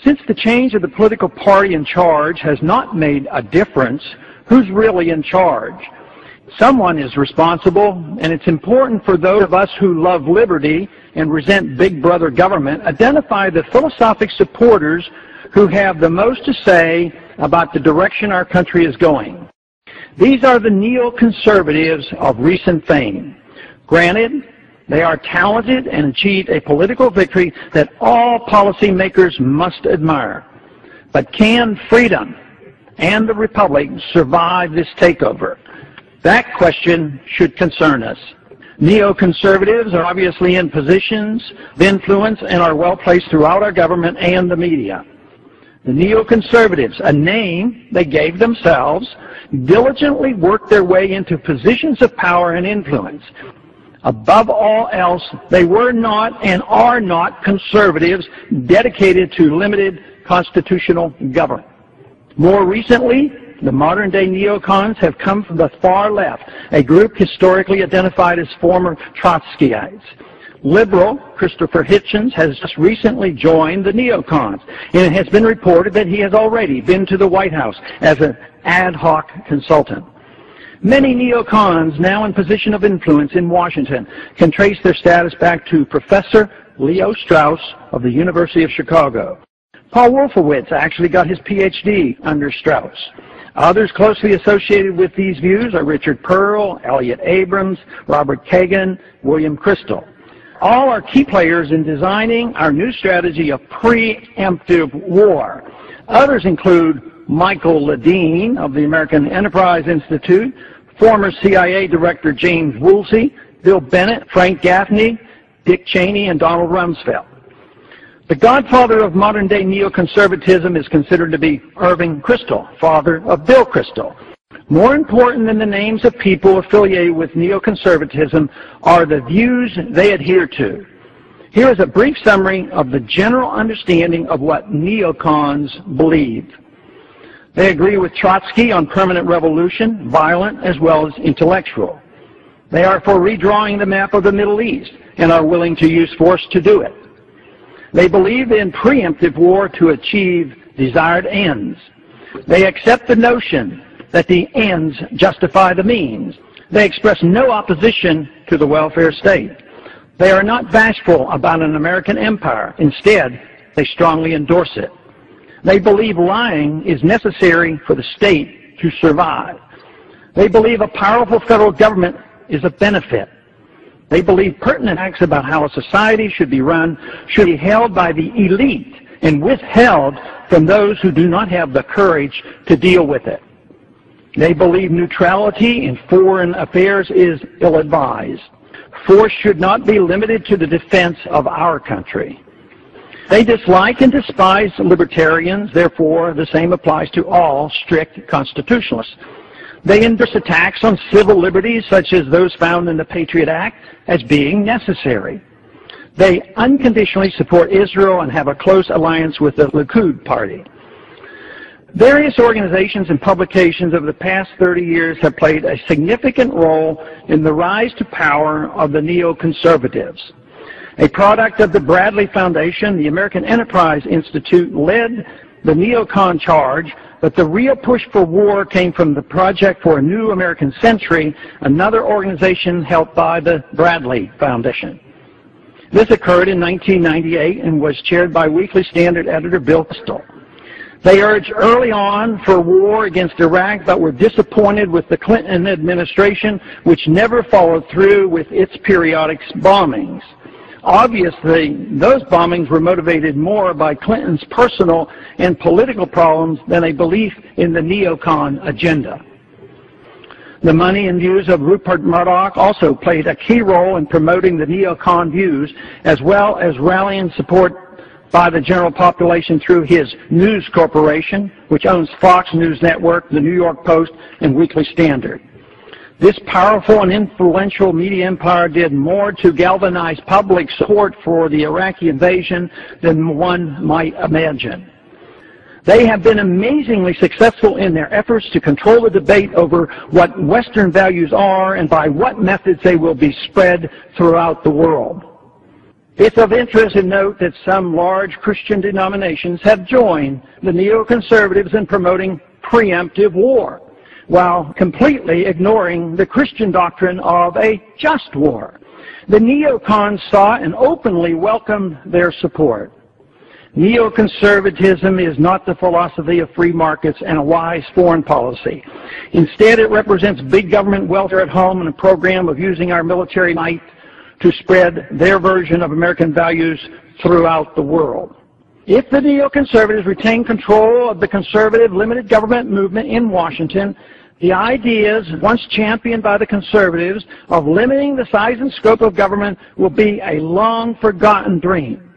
Since the change of the political party in charge has not made a difference, who's really in charge? Someone is responsible, and it's important for those of us who love liberty and resent big brother government, identify the philosophic supporters who have the most to say about the direction our country is going. These are the neoconservatives of recent fame. Granted, they are talented and achieved a political victory that all policymakers must admire. But can freedom and the republic survive this takeover? That question should concern us. Neoconservatives are obviously in positions of influence and are well placed throughout our government and the media. The neoconservatives, a name they gave themselves, diligently worked their way into positions of power and influence. Above all else, they were not and are not conservatives dedicated to limited constitutional government. More recently, the modern-day neocons have come from the far left, a group historically identified as former Trotskyites. Liberal Christopher Hitchens has just recently joined the neocons, and it has been reported that he has already been to the White House as an ad hoc consultant. Many neocons now in position of influence in Washington can trace their status back to Professor Leo Strauss of the University of Chicago. Paul Wolfowitz actually got his PhD under Strauss. Others closely associated with these views are Richard Pearl, Elliott Abrams, Robert Kagan, William Kristol. All are key players in designing our new strategy of preemptive war. Others include Michael Ledeen of the American Enterprise Institute, former CIA Director James Woolsey, Bill Bennett, Frank Gaffney, Dick Cheney, and Donald Rumsfeld. The godfather of modern-day neoconservatism is considered to be Irving Kristol, father of Bill Kristol. More important than the names of people affiliated with neoconservatism are the views they adhere to. Here is a brief summary of the general understanding of what neocons believe. They agree with Trotsky on permanent revolution, violent as well as intellectual. They are for redrawing the map of the Middle East and are willing to use force to do it. They believe in preemptive war to achieve desired ends. They accept the notion that the ends justify the means. They express no opposition to the welfare state. They are not bashful about an American empire. Instead, they strongly endorse it. They believe lying is necessary for the state to survive. They believe a powerful federal government is a benefit. They believe pertinent facts about how a society should be run should be held by the elite and withheld from those who do not have the courage to deal with it. They believe neutrality in foreign affairs is ill-advised. Force should not be limited to the defense of our country. They dislike and despise libertarians, therefore the same applies to all strict constitutionalists. They endorse attacks on civil liberties, such as those found in the Patriot Act, as being necessary. They unconditionally support Israel and have a close alliance with the Likud party. Various organizations and publications over the past 30 years have played a significant role in the rise to power of the neoconservatives. A product of the Bradley Foundation, the American Enterprise Institute led the neocon charge, but the real push for war came from the Project for a New American Century, another organization helped by the Bradley Foundation. This occurred in 1998 and was chaired by Weekly Standard editor Bill Kristol. They urged early on for war against Iraq, but were disappointed with the Clinton administration, which never followed through with its periodic bombings. Obviously, those bombings were motivated more by Clinton's personal and political problems than a belief in the neocon agenda. The money and views of Rupert Murdoch also played a key role in promoting the neocon views, as well as rallying support by the general population through his News Corporation, which owns Fox News Network, the New York Post, and Weekly Standard. This powerful and influential media empire did more to galvanize public support for the Iraqi invasion than one might imagine. They have been amazingly successful in their efforts to control the debate over what Western values are and by what methods they will be spread throughout the world. It's of interest to note that some large Christian denominations have joined the neoconservatives in promoting preemptive war, while completely ignoring the Christian doctrine of a just war. The neocons saw and openly welcomed their support. Neoconservatism is not the philosophy of free markets and a wise foreign policy. Instead, it represents big government welfare at home and a program of using our military might to spread their version of American values throughout the world. If the neoconservatives retain control of the conservative limited government movement in Washington, the ideas once championed by the conservatives of limiting the size and scope of government will be a long-forgotten dream.